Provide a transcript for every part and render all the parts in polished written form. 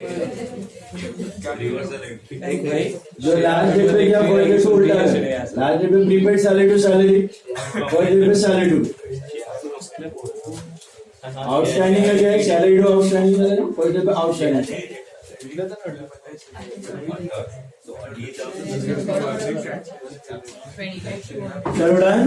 जो last date पे क्या फर्स्ट डेट को उल्टा है, लास्ट डेट पे prepaid salary to salary, first date पे सैलरी टू आउटस्टैंडिंग का क्या है, सैलरी टू आउटस्टैंडिंग का फर्स्ट डेट पे आउटस्टैंडिंग। चलो डन।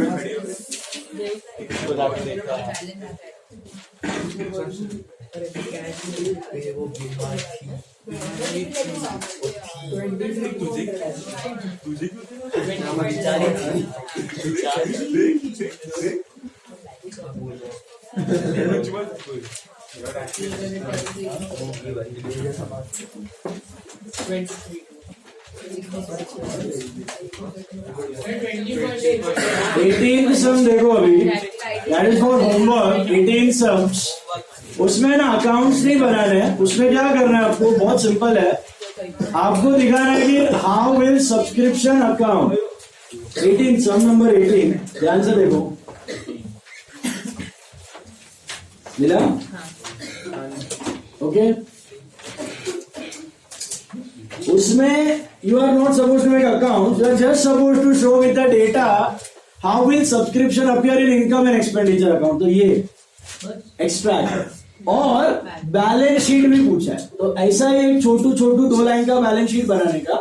एटीन सम देखो अभी, that is for homework. 18 sums, उसमें ना अकाउंट्स नहीं बनाने हैं, उसमें क्या करना है आपको, बहुत सिंपल है। आपको दिखाना है कि how will subscription account 18 sum number 18, ध्यान से देखो, मिला? ओके, उसमें you are not supposed to make accounts, you are just supposed to show with the data how will subscription appear in income and expenditure account। तो ये extract और balance sheet भी पूछा है, तो ऐसा ही एक छोटू 2 लाइन का बैलेंस शीट बनाने का,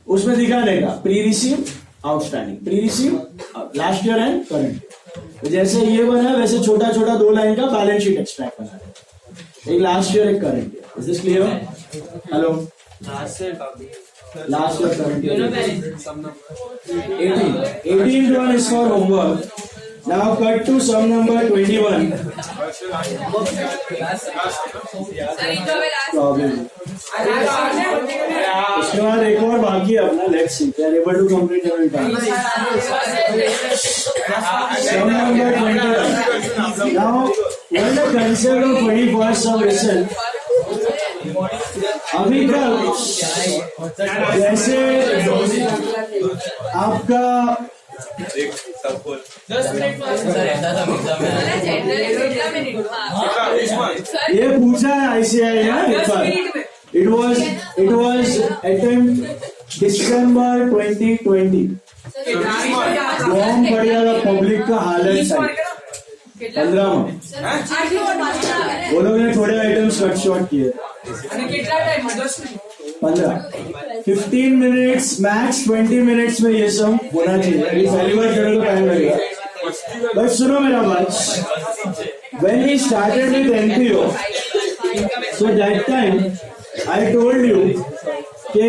उसमें दिखाने का pre receive outstanding, pre receive last year and current. तो जैसे ये बना है वैसे छोटा 2 लाइन का बैलेंस शीट एक्सट्रैक्ट बना है, एक लास्ट ईयर एक current year. Is this clear? Hello, last year current year 18 one is for homework. Now cut to sum number 21 problem। उसके बाद एक और बाकी है अपना, let's see they are able to complete every time। sum number 21। now what is the concept of 21st sum? listen, अभी तक जैसे आपका ये पूछा है ICI ना, it was attempt December 2020। Bomb बढ़िया पब्लिक का हालत है 15 में, वो लोग ने थोड़े आइटम्स कट शॉर्ट किए, 15 मिनट्स मैक्स 20 मिनट्स में ये सब होना चाहिए। अभी पहली बार करने को टाइम लगेगा, बट सुनो मेरा बात, when we started with NPO, so that time I told you कि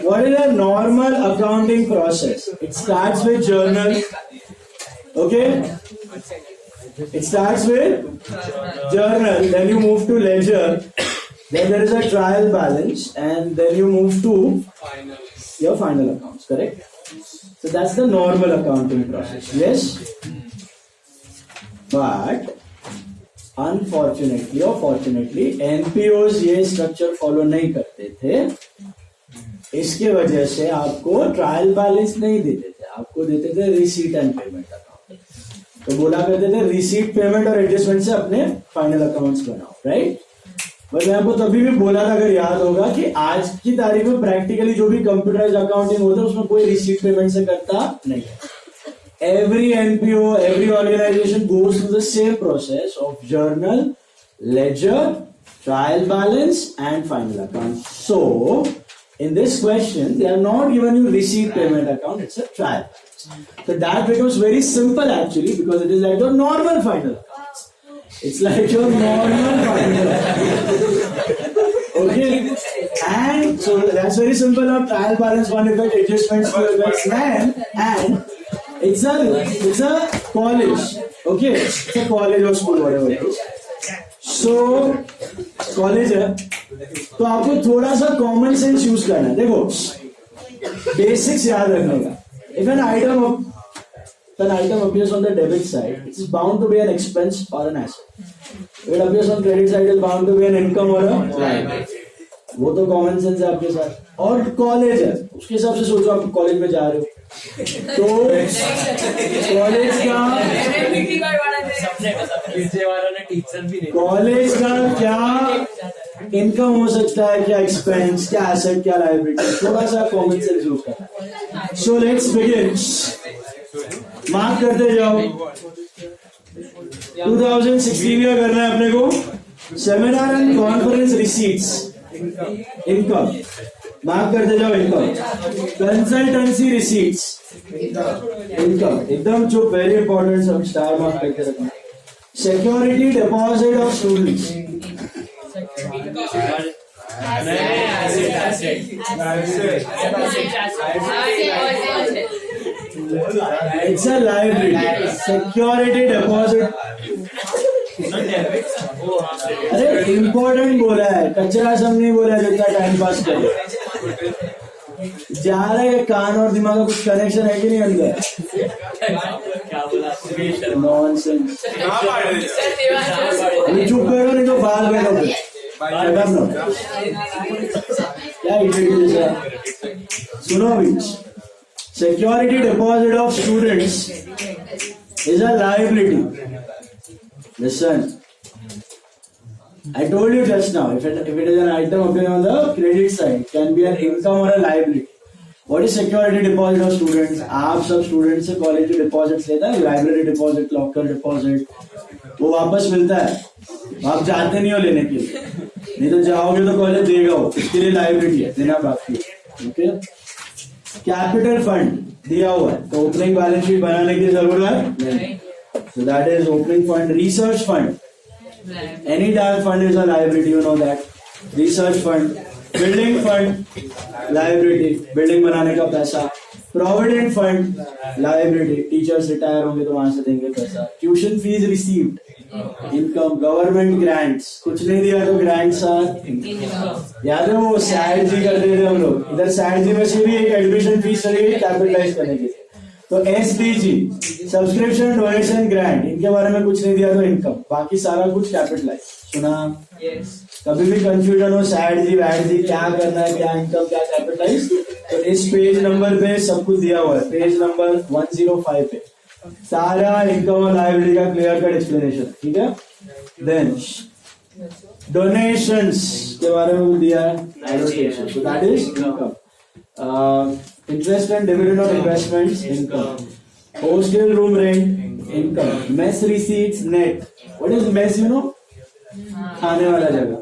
what is a normal accounting process? It starts with journal, okay? It starts with journal, then you move to ledger, then there is a trial balance, and then you move to your final accounts, correct? So that's the normal accounting process, yes? But unfortunately or fortunately NPOs ये structure follow नहीं करते थे, इसके वजह से आपको trial balance नहीं देते थे, आपको देते थे रिसीट एंड पेमेंट अकाउंट। तो बोला करते थे रिसीट पेमेंट और एडजस्टमेंट से अपने फाइनल अकाउंट्स बनाओ, राइट? बट मैं आपको तभी भी बोला था, अगर याद होगा, कि आज की तारीख में प्रैक्टिकली जो भी कंप्यूटराइज्ड अकाउंटिंग होता है उसमें कोई रिसीट पेमेंट से करता नहीं है। Every NPO, every organisation goes through the same process of journal, ledger, trial balance and final account. So in this question they are not given you receipt payment account, it's a trial balance. So that becomes very simple actually, because it is like your normal final accounts. It's like your normal final accounts. Okay, and so that's very simple. Now trial balance, one effect, adjustments, two effects, and it's a college, okay, it's a college or school, whatever it is. So college है तो आपको थोड़ा सा common sense use करना है। देखो basics याद रखने का। If an item appears on the debit side, it is bound to be an expense or an asset. If it appears on credit side, it is bound to be an income or a liability. वो तो common sense है आपके साथ। और college है, उसके हिसाब से सोचो आप कॉलेज में जा रहे हो तो कॉलेज का क्या इनकम हो सकता है, क्या एक्सपेंस, क्या एसेट, क्या लायबिलिटी, थोड़ा सा कॉमन सेंस यूज करना है। So let's begin. मार्क करते जाओ। 2016 का करना है अपने को। Seminar and conference receipts, income mark करते जाओ। इनकम, कंसल्टेंसी रिसीट्स, इनकम एकदम जो वेरी इंपॉर्टेंट, सब स्टार मार्क करके रखना। Security deposit of students, it's a liability. Security deposit, अरे इंपॉर्टेंट बोला है, कचरा सब नहीं बोला है जितना टाइम पास करे। जा रहा है कान और दिमाग का कुछ कनेक्शन है कि नहीं अंदर? नॉनसेंस। अभी चुप करो नहीं तो बाल बैठोगे। क्या इडियट जैसा। सुनो अभी, security deposit of students is a liability. Listen, I told you just now, if it is an item appearing on the credit side, it can be an income or a liability. What is security deposit of students? आप सब student से college के deposit लेता है, library deposit, locker deposit, वो वापस मिलता है। आप जाते नहीं हो लेने के लिए, नहीं तो जाओगे तो कॉलेज देगा वो, इसके लिए लाइब्रेरी है, देना बाकी है। ओके, कैपिटल फंड दिया हुआ है तो ओपनिंग बैलेंस शीट बनाने की जरूरत नहीं। So that is opening fund. Research fund, any damn fund is a liability, you know that. Research fund, building fund, liability, building बनाने का पैसा। Provident fund, liability, teachers retire होंगे तो वहां से देंगे पैसा। Tuition fees received, income। Government grants, कुछ नहीं दिया तो grants are, याद है वो सैड जी करते थे हम लोग, इधर सैड जी में से भी एक एडमिशन फीस चली गई कैपिटलाइज करने के लिए। तो SDG, सब्सक्रिप्शन डोनेशन ग्रांट, इनके बारे में कुछ नहीं दिया तो इनकम, बाकी सारा कुछ कैपिटलाइज। सुना? कभी भी कंफ्यूजन हो सैड जी वैड जी क्या करना है, क्या इनकम क्या कैपिटलाइज, तो इस पेज नंबर पे सब कुछ दिया हुआ है। पेज नंबर 105 पे सारा इनकम और लायबिलिटी का क्लियर कट एक्सप्लेनेशन, ठीक है। देन डोनेशंस के बारे में दिया है, allocation, so that is income. Interest and dividend of investments, income. Hostel room rent, income. Mess receipts, net. What is mess, you know? खाने वाला जगह।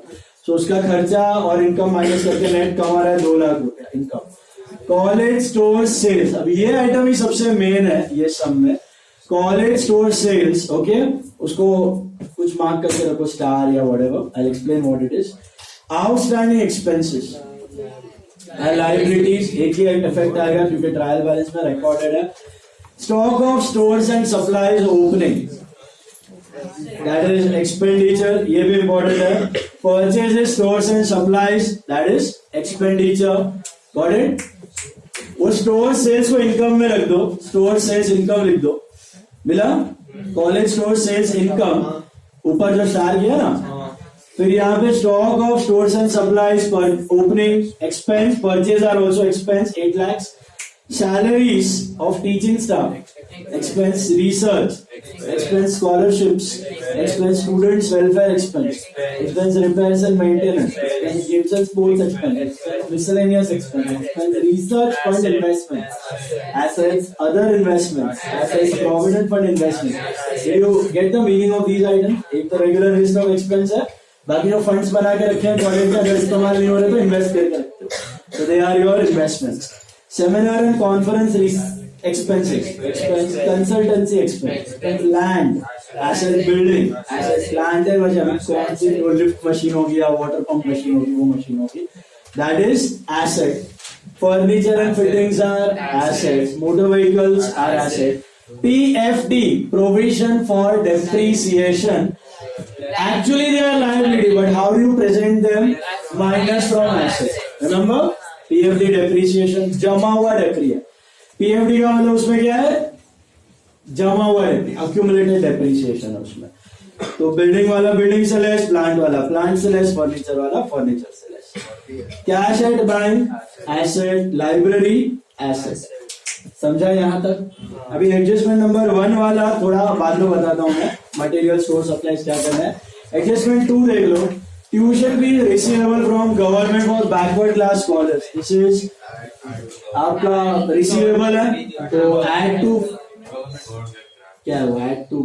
So उसका खर्चा और इनकम माइनस करके नेट कमा रहा है 2 लाख रुपया, इनकम। कॉलेज स्टोर सेल्स, अब ये आइटम ही सबसे मेन है ये सब में। कॉलेज स्टोर सेल्स, ओके, उसको कुछ मार्क करके रखो, स्टार या whatever, I will explain what it is. Outstanding expenses, liabilities, एक ही इफेक्ट आएगा क्योंकि ट्रायल बैलेंस में रिकॉर्डेड है। Stock of stores and supplies opening, that is expenditure, ये भी इंपॉर्टेंट है। Purchases stores and supplies, that is expenditure, got it. वो store sales को इनकम में रख दो, स्टोर सेल्स इनकम लिख दो, मिला? कॉलेज स्टोर सेल्स इनकम, ऊपर जो स्टार किया ना, फिर यहाँ पे stock of stores and supplies पर opening expense, purchase are also expense 8 lakhs, salaries of teaching staff expense, research expense, scholarships expense, students welfare expense, repairs and maintenance expense, games and sports expense, miscellaneous expense, research fund investments, assets, other investments, assets, provident fund investments. Did you get the meaning of these items? एक तो regular list of expense है, बाकी जो funds बना के रखे हैं college का, अगर इस्तेमाल नहीं हो रहे तो इन्वेस्ट करके रखते हो, so they are your investments. Seminar and conference expenses, expense, consultancy expense, land, asset building, asset plant है वजह में कौन सी वो लिफ्ट मशीन होगी या वाटर पंप मशीन होगी, वो मशीन होगी, that is asset. Furniture and fittings are assets, motor vehicles are asset. PFD, provision for depreciation, actually they are liability, but how do you present them? Minus from asset. Remember, PFD depreciation, जमा हुआ डेप्री है। PFD का मतलब उसमें क्या है? जमा हुआ है, accumulated depreciation है उसमें। तो बिल्डिंग वाला बिल्डिंग से लेस, प्लांट वाला प्लांट से लेस, फर्नीचर वाला फर्नीचर से less. Cash at bank, asset, library asset. समझा यहाँ तक? अभी एडजस्टमेंट नंबर 1 वाला थोड़ा बाद में बताता हूँ मैं, मटेरियल स्टोर सप्लाईज क्या करना है। एडजस्टमेंट 2 देख लो, tuition fees receivable from government for backward class scholars, this is आपका रिसीवेबल है, तो ऐड टू क्या हुआ, add to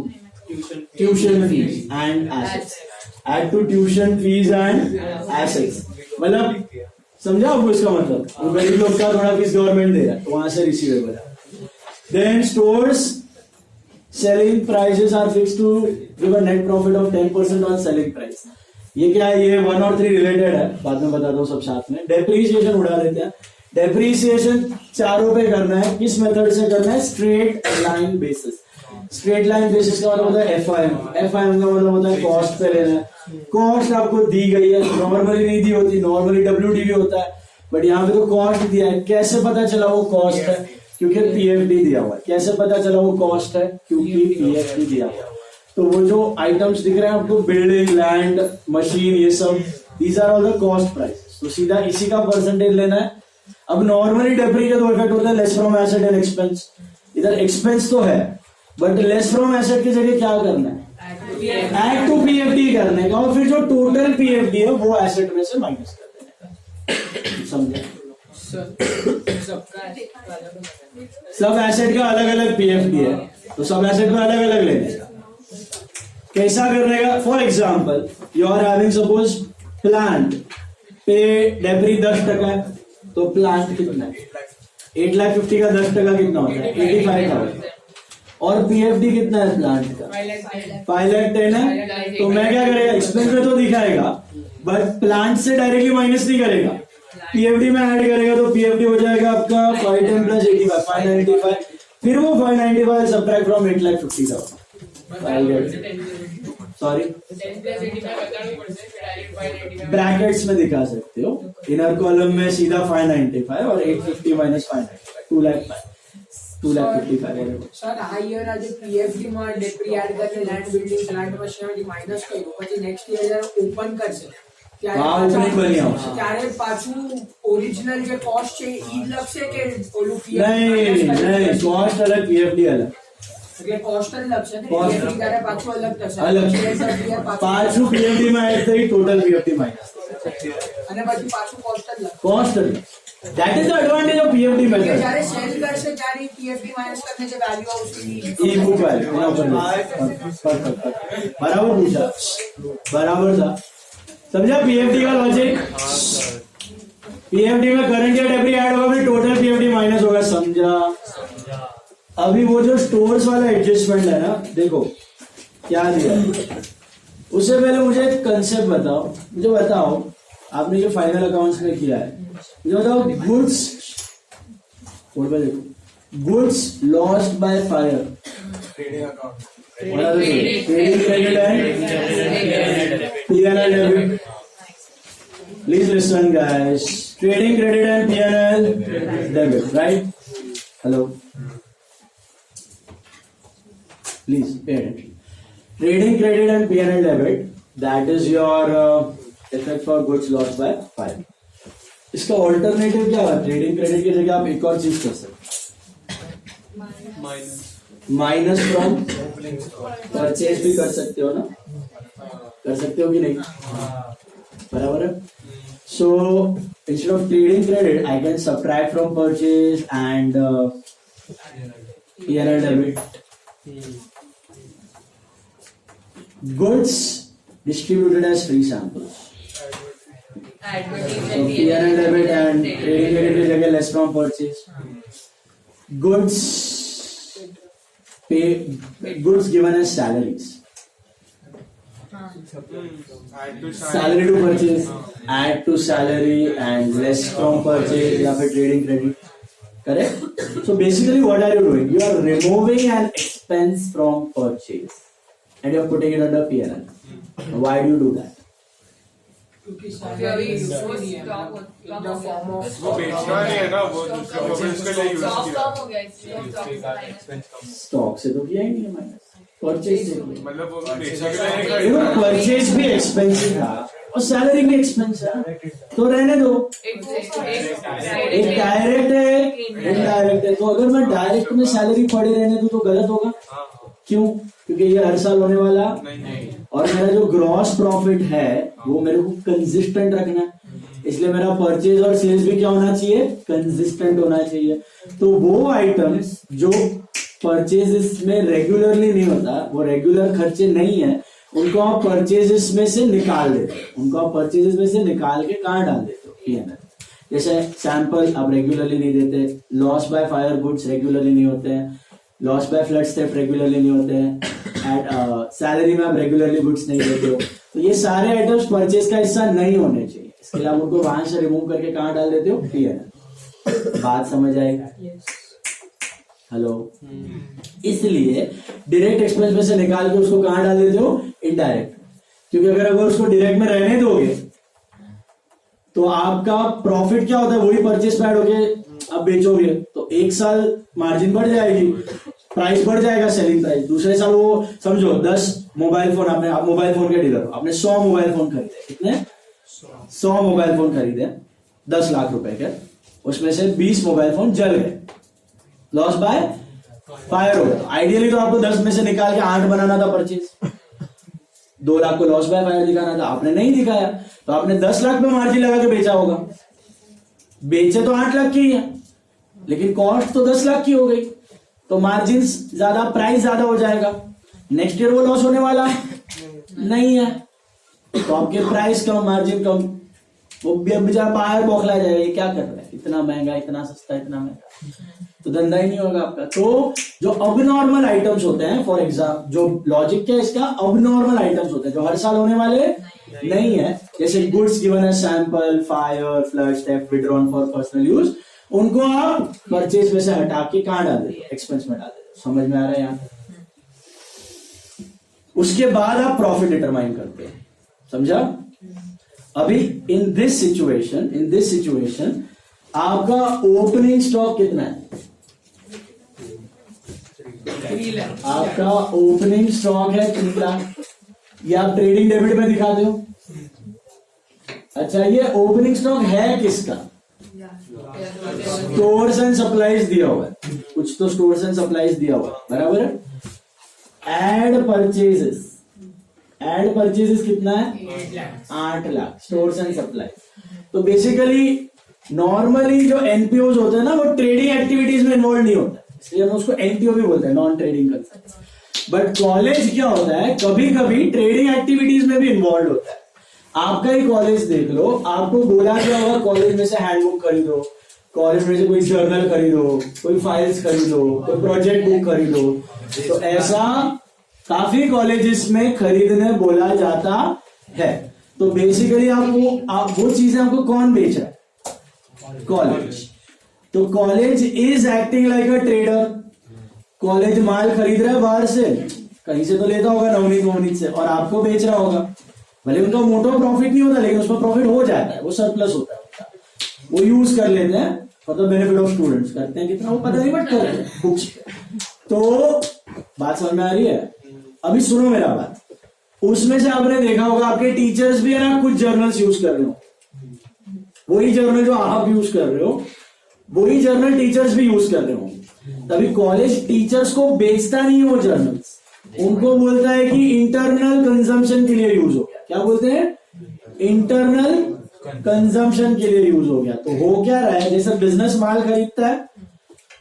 tuition fees and assets, add to tuition fees and assets, मतलब समझा आपको इसका मतलब, वो गरीब लोग का थोड़ा फीस गवर्नमेंट दे रहा है तो वहां से रिसीवेबल है. Then stores selling prices are fixed to give a net profit of 10% on selling price. ये क्या है, ये 1 और 3 रिलेटेड है, बाद में बता दो सब साथ में. डेप्रीसिएशन उड़ा देते हैं. डेप्रीसिएशन चारों पे करना है, किस मेथड से करना है, straight line basis. Straight line basis का मतलब होता है एफआईएम. एफआईएम का मतलब होता है कॉस्ट पे लेना है. कॉस्ट आपको दी गई है, नॉर्मली नहीं दी होती, नॉर्मली डब्ल्यूडीवी होता है, बट यहाँ पे तो कॉस्ट दिया है. कैसे पता चला वो कॉस्ट है, क्योंकि पीएफडी दिया हुआ है. कैसे पता चला वो कॉस्ट है, क्योंकि पीएफडी दिया हुआ है. तो वो जो आइटम्स दिख रहे हैं आपको, बिल्डिंग, लैंड, मशीन, ये सब, these are all the cost price. तो सीधा इसी का परसेंटेज लेना है. अब नॉर्मली डेप्री का तो इफेक्ट होता है less from asset and expense. इधर एक्सपेंस तो है, बट लेस फ्रॉम एसेट की जगह क्या करना है, ऐड टू पीएफडी करने का, और फिर जो टोटल पीएफडी है वो एसेट में से माइनस कर देने का. समझे? सब एसेट का अलग अलग पीएफडी है, तो सब एसेट में अलग अलग लेने का. कैसा करने का, for example you are having suppose plant पे डेप्री 10% है, तो प्लांट कितना है, 8,50,000 का 10% कितना होता है, 85,000. और पीएफडी कितना है प्लांट का, 5,10,000 है. तो मैं क्या करेगा, एक्सपेंस में तो दिखाएगा, बट प्लांट से डायरेक्टली माइनस नहीं करेगा, पीएफडी में ऐड करेगा. तो पीएफडी हो जाएगा आपका 510 + 85, 595. फिर वो 595 सब्ट्रैक्ट फ्रॉम 8,50,000. सॉरी, ब्रैकेट्स में दिखा सकते हो. इनर कॉलम में सीधा 595 और 850 - 595, 2,55,000. સર આ યર આજે પીએફડી માં ડેપ્રી એડ કરીને land building plant machinery minus કર્યું, પછી નેક્સ્ટ યર જ્યારે ઓપન કરશે ત્યારે પાછું ઓરિજિનલ જે કોસ્ટ છે ઈ જ લખશે કે ઓલું નહીં, કોસ્ટ अलग पीएफडी अलग, એટલે કોસ્ટ જ લખશે ને, પીએફડી ત્યારે પાછું અલગ થશે, अलग પાછું પીએફડી માં એડ થઈ ટોટલ પીએફડી માઈનસ અને પછી પાછું કોસ્ટ જ લખશે. Cost that is the advantage of PFD method. જ્યારે સેલ કરશે ત્યારે પીએફડી માઈનસ કરીને જે વેલ્યુ આવશે ई बुक वैल्यू बराबर पूछा, बराबर था. समझा पीएफडी का लॉजिक. पीएफडी में करंट या डेप्री ऐड होगा, फिर टोटल पीएफडी माइनस होगा. समझा? अभी वो जो स्टोर्स वाला एडजस्टमेंट है ना, देखो क्या दिया. उससे पहले मुझे एक कंसेप्ट बताओ, मुझे बताओ आपने जो फाइनल अकाउंट्स में किया है, मुझे बताओ गुड्स, देखो goods lost by fire, trading account, trading credit and P&L debit. Please listen guys, trading credit and P&L debit, right? Hello, please pay attention. Trading credit and P&L debit, that is your effect for goods lost by fire. इसका alternative क्या है, trading credit की जगह आप एक और चीज कर सकते, माइनस फ्रॉम परचेज भी कर सकते हो ना, कर सकते हो कि नहीं, बराबर है. So instead of trading credit I can subtract from purchase and P&L debit. Goods distributed as free samples. So P&L debit and trading credit की जगह less from purchase. Goods given as salaries. Salary to purchase, add to salary and less from purchase या फिर trading credit. Correct? So basically what are you doing? You are removing an expense from purchase and you are putting it under P&L. Why do you do that? क्योंकि salary वो बेचना नहीं है ना, वो दूसरे को भी उसके लिए यूज किया. स्टॉक से तो किया ही नहीं है माइनस, परचेज से. मतलब वो बेचने के लिए नहीं खरीदा. परचेज भी एक्सपेंसिव था और सैलरी भी एक्सपेंस है, तो रहने दो. एक डायरेक्ट है, इनडायरेक्ट है. तो अगर मैं डायरेक्ट में सैलरी पड़े रहने दूं तो गलत होगा. क्यों? क्योंकि ये हर साल होने वाला नहीं. और मेरा जो ग्रॉस प्रॉफिट है वो मेरे को कंसिस्टेंट रखना है, इसलिए मेरा परचेज और सेल्स भी क्या होना चाहिए, कंसिस्टेंट होना चाहिए। तो वो आइटम्स जो परचेजेस में रेगुलरली नहीं होता, वो रेगुलर खर्चे नहीं है, उनको आप परचेजेस में से निकाल देते हो। उनको आप परचेजेस में से निकाल के कहाँ डाल देते हो, P&L। जैसे सैंपल आप रेगुलरली नहीं देते, loss by fire goods regularly नहीं होते हैं, loss by flood theft regularly नहीं होते हैं, सैलरी में आप रेगुलरली गुड्स नहीं देते हो। तो ये सारे आइटम्स परचेज का हिस्सा नहीं होने चाहिए, इसके लिए आप उनको वहां से रिमूव करके कहाँ डाल देते हो, P&L। बात समझ आएगा? हेलो। इसलिए डायरेक्ट एक्सपेंस में से निकाल के उसको कहां डाल देते हो, इनडायरेक्ट। क्योंकि अगर उसको डायरेक्ट में रहने दोगे तो आपका प्रॉफिट क्या होता है, वही परचेस पैड होके आप बेचोगे तो एक साल मार्जिन बढ़ जाएगी, प्राइस बढ़ जाएगा, सेलिंग प्राइस। दूसरे साल वो समझो 10 मोबाइल फोन आपने, आप मोबाइल फोन के डीलर हो, आपने 100 मोबाइल फोन खरीदे। कितने? 100 मोबाइल फोन खरीदे 10 लाख रुपए के, उसमें से 20 मोबाइल फोन जल गए, लॉस बाय फायर हो गया। आइडियली तो आपको 10 में से निकाल के 8 बनाना था परचेज, 2 लाख को लॉस बाय फायर दिखाना था, आपने नहीं दिखाया तो आपने 10 लाख में मार्जिन लगा के बेचा होगा। बेचे तो 8 लाख की ही है, लेकिन कॉस्ट तो 10 लाख की हो गई, तो मार्जिन ज्यादा, प्राइस ज्यादा हो जाएगा। नेक्स्ट ईयर वो लॉस होने वाला नहीं है, तो आपके प्राइस कम, मार्जिन कम, वो बेचारा बाहर बौखला जाएगा, ये क्या कर रहा है, इतना महंगा, इतना सस्ता, इतना महंगा, तो धंधा ही नहीं होगा आपका। तो जो अबनॉर्मल आइटम्स होते हैं, फॉर एग्जाम्पल जो लॉजिक क्या है इसका, अबनॉर्मल आइटम्स होते हैं जो हर साल होने वाले नहीं है, जैसे गुड्स गिवन है, sample, fire, flood theft, withdrawn for personal use, उनको आप परचेज में से हटा के कहां डाल देते हो, एक्सपेंस में डाल देते हो। समझ में आ रहा है यहाँ? उसके बाद आप प्रॉफिट डिटरमाइन करते हैं, समझा? अभी इन दिस सिचुएशन आपका ओपनिंग स्टॉक कितना है? आपका ओपनिंग स्टॉक है 3 लाख। ये आप ट्रेडिंग डेबिट में दिखाते हो। अच्छा, ये ओपनिंग स्टॉक है किसका? स्टोर्स एंड सप्लाईज दिया हुआ है, कुछ तो स्टोर्स एंड सप्लाईज दिया हुआ है, बराबर है। एड परचेजेस कितना है? 8 लाख, स्टोर्स एंड सप्लाईज। तो बेसिकली नॉर्मली जो एनपीओज होते हैं ना, वो ट्रेडिंग एक्टिविटीज में इन्वॉल्व नहीं होता, इसलिए हम उसको एनपीओ भी बोलते हैं, non trading concept. But college क्या होता है, कभी कभी ट्रेडिंग एक्टिविटीज में भी इन्वॉल्व होता है। आपका ही कॉलेज देख लो, आपको बोला गया होगा कॉलेज में से हैंडबुक खरीदो, कॉलेज में से कोई जर्नल खरीदो, कोई फाइल्स खरीदो, कोई प्रोजेक्ट बुक खरीदो। तो ऐसा काफी कॉलेजेस में खरीदने बोला जाता है। तो बेसिकली आप वो चीजें आपको कौन बेच रहा है? कॉलेज। तो college is acting like a trader. College माल खरीद रहा है बाहर से, कहीं से तो लेता होगा, नवनीत से, और आपको बेच रहा होगा। भले उनका मोटा प्रॉफिट नहीं होता, लेकिन उसमें प्रॉफिट हो जाता है, वो सरप्लस होता है उनका, वो यूज कर लेते हैं for the benefit of students. करते हैं कितना वो पता नहीं, बट करते हैं बुक्स पे। तो बात समझ में आ रही है? अभी सुनो मेरा बात। उसमें से आपने देखा होगा आपके टीचर्स भी है ना, कुछ जर्नल्स यूज कर रहे हो, वही जर्नल जो आप यूज कर रहे हो, वही जर्नल टीचर्स भी यूज कर रहे हो। तभी कॉलेज टीचर्स को बेचता नहीं है वो जर्नल्स, उनको बोलता है कि इंटरनल कंजम्पशन के लिए यूज हो गया। क्या बोलते हैं? इंटरनल कंजम्पशन के लिए यूज हो गया। तो हो क्या रहा है, जैसे बिजनेस माल खरीदता है,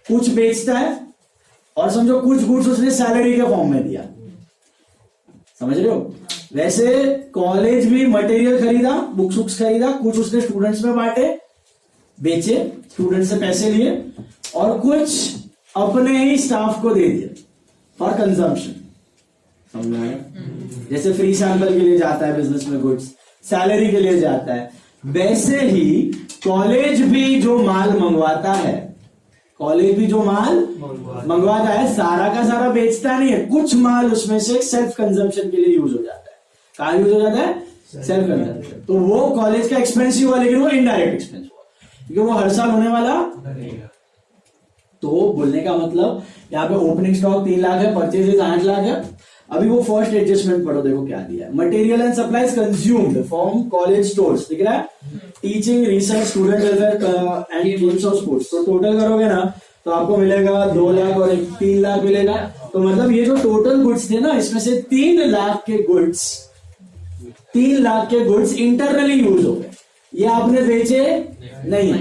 कुछ बेचता है, और समझो कुछ गुड्स उसने सैलरी के फॉर्म में दिया, समझ रहे हो? वैसे कॉलेज भी मटेरियल खरीदा, बुक्स खरीदा, कुछ उसने स्टूडेंट्स में बांटे, बेचे, स्टूडेंट से पैसे लिए, और कुछ अपने ही स्टाफ को दे दिए फॉर कंजम्पशन। समझ में आया? जैसे फ्री सैंपल के लिए जाता है बिजनेस में गुड्स, सैलरी के लिए जाता है, वैसे ही कॉलेज भी जो माल मंगवाता है, मंगवाता है, सारा का सारा बेचता नहीं है, कुछ माल उसमें से सेल्फ कंजम्पशन के लिए यूज हो जाता है। कहां यूज हो जाता है? Self consumption. तो वो कॉलेज का एक्सपेंस हुआ, लेकिन वो इनडायरेक्ट एक्सपेंस हुआ, क्योंकि वो हर साल होने वाला। तो बोलने का मतलब यहाँ पे ओपनिंग स्टॉक 3 लाख है, परचेजेस 8 लाख है। अभी वो फर्स्ट एडजस्टमेंट पढ़ो, देखो क्या दिया है। Material and supplies consumed from college stores, दिख रहा है? Teaching, research, student welfare and games of sports. तो टोटल करोगे ना तो आपको मिलेगा 2 लाख और 3 लाख मिलेगा। तो मतलब ये जो टोटल गुड्स थे ना, इसमें से 3 लाख के गुड्स 3 लाख के गुड्स इंटरनली यूज हो गए, ये आपने बेचे नहीं।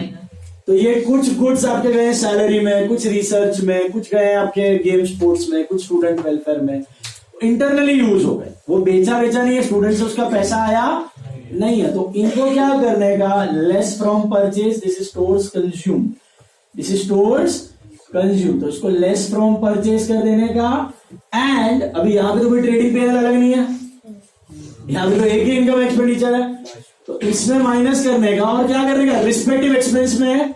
तो ये कुछ गुड्स आपके गए सैलरी में, कुछ रिसर्च में, कुछ गए आपके गेम स्पोर्ट्स में, कुछ स्टूडेंट वेलफेयर में, इंटरनली यूज हो गए। वो बेचा नहीं है, स्टूडेंट से उसका पैसा आया नहीं है। तो इनको क्या करने का, less from purchase, this is stores consume, this is stores consume, तो इसको लेस फ्रॉम परचेज कर देने का। एंड अभी यहाँ पे तो कोई ट्रेडिंग पेयर अलग नहीं है, यहाँ पे तो एक ही इनकम एक्सपेंडिचर है, तो इसमें माइनस करने का और क्या करने का, रिस्पेक्टिव एक्सपेंस में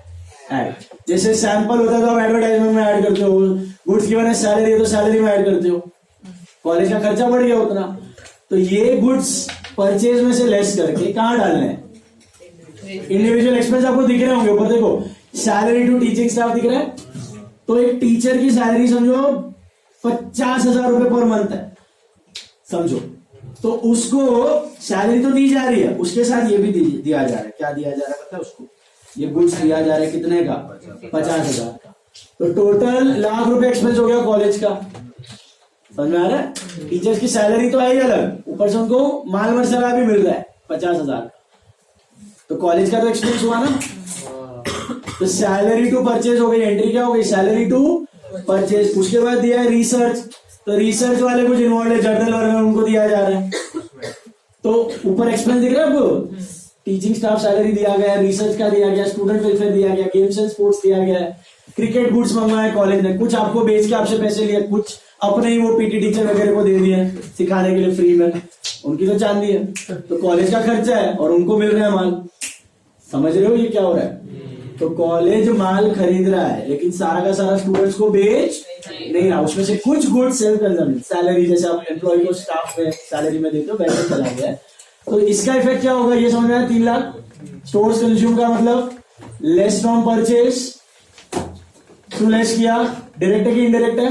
ऐड। जैसे सैंपल होता है तो आप एडवर्टाइजमेंट में ऐड करते हो, गुड्स की वजह सैलरी है तो सैलरी में ऐड करते हो, कॉलेज का खर्चा बढ़ गया उतना, तो ये गुड्स परचेज में से लेस करके कहां डालने हैं, इंडिविजुअल एक्सपेंस आपको दिख रहे होंगे ऊपर, देखो सैलरी टू टीचिंग स्टाफ दिख रहा है, तो एक टीचर की सैलरी समझो 50,000 रुपए पर मंथ है समझो, तो उसको सैलरी तो दी जा रही है, उसके साथ ये भी दिया जा रहा है, क्या दिया जा रहा है पता है उसको, ये गुड्स दिया जा रहा है कितने का, 50,000 का, तो टोटल लाख रुपए एक्सपेंस हो गया कॉलेज का, समझ में आ रहा है। टीचर्स की सैलरी तो आई अलग, ऊपर से उनको माल मसाला भी मिल रहा है 50,000 का, तो कॉलेज का तो एक्सपेंस हुआ ना, तो सैलरी टू परचेज हो गई, एंट्री क्या हो गई, सैलरी टू परचेज। उसके बाद दिया है रिसर्च, तो रिसर्च वाले कुछ इन्वॉल्व है, जर्नल वर्नल उनको दिया जा रहा है, तो ऊपर एक्सपेंस दिख रहा है आपको, टीचिंग स्टाफ सैलरी दिया गया, रिसर्च का दिया गया, स्टूडेंट वेलफेयर दिया गया, गेम्स एंड स्पोर्ट्स दिया गया, क्रिकेट गुड्स मंगवाए कॉलेज ने, कुछ आपको बेच के आपसे पैसे लिए, कुछ अपने ही वो पीटी टीचर वगैरह को दे दिए सिखाने के लिए फ्री में, उनकी तो चांदी है, तो कॉलेज का खर्चा है और उनको मिल रहा है माल, समझ रहे हो ये क्या हो रहा है। तो कॉलेज माल खरीद रहा है लेकिन सारा का सारा स्टूडेंट्स को बेच नहीं रहा, उसमें से कुछ गुड सेल्फ कंजम्पशन, सैलरी जैसे आप एम्प्लॉय को स्टाफ में सैलरी में देते हो वैसे चला गया है, तो इसका इफेक्ट क्या होगा ये समझ में आया, 3 लाख। स्टोर्स कंज्यूम का मतलब less from purchase, to less किया, डायरेक्ट है कि इनडायरेक्ट है,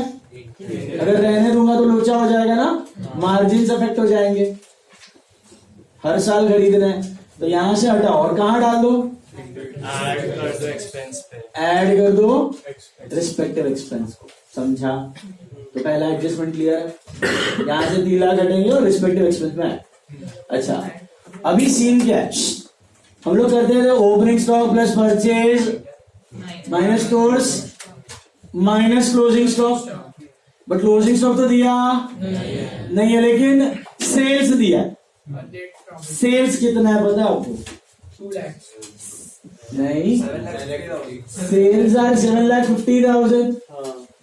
अगर रहने दूंगा तो लोचा हो जाएगा ना, मार्जिन अफेक्ट हो जाएंगे, हर साल खरीदना है, तो यहां से हटाओ और कहां डाल दो, ऐड कर दो एक्सपेंस पे, ऐड कर दो रिस्पेक्टिव एक्सपेंस को, समझा। तो पहला एडजस्टमेंट क्लियर है, यहां से 3 लाख हटेंगे और रिस्पेक्टिव एक्सपेंस में ऐड। अच्छा अभी सीन क्या है, हम लोग करते थे opening stock plus purchase minus stores minus closing stock, but closing stock तो दिया नहीं है लेकिन सेल्स दिया, सेल्स कितना है पता है आपको, 2 लाख नहीं, sales are 7,50,000।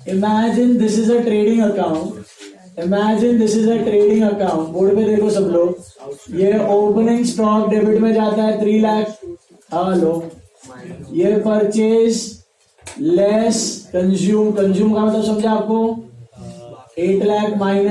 Imagine this is a trading account, imagine this is a trading account, board पे देखो सब लोग, ये ओपनिंग स्टॉक डेबिट में जाता है 3 लाख, हेलो, ये परचेज लेस कंज्यूम, कंज्यूम का मतलब समझा आपको, 8 लाख माइनस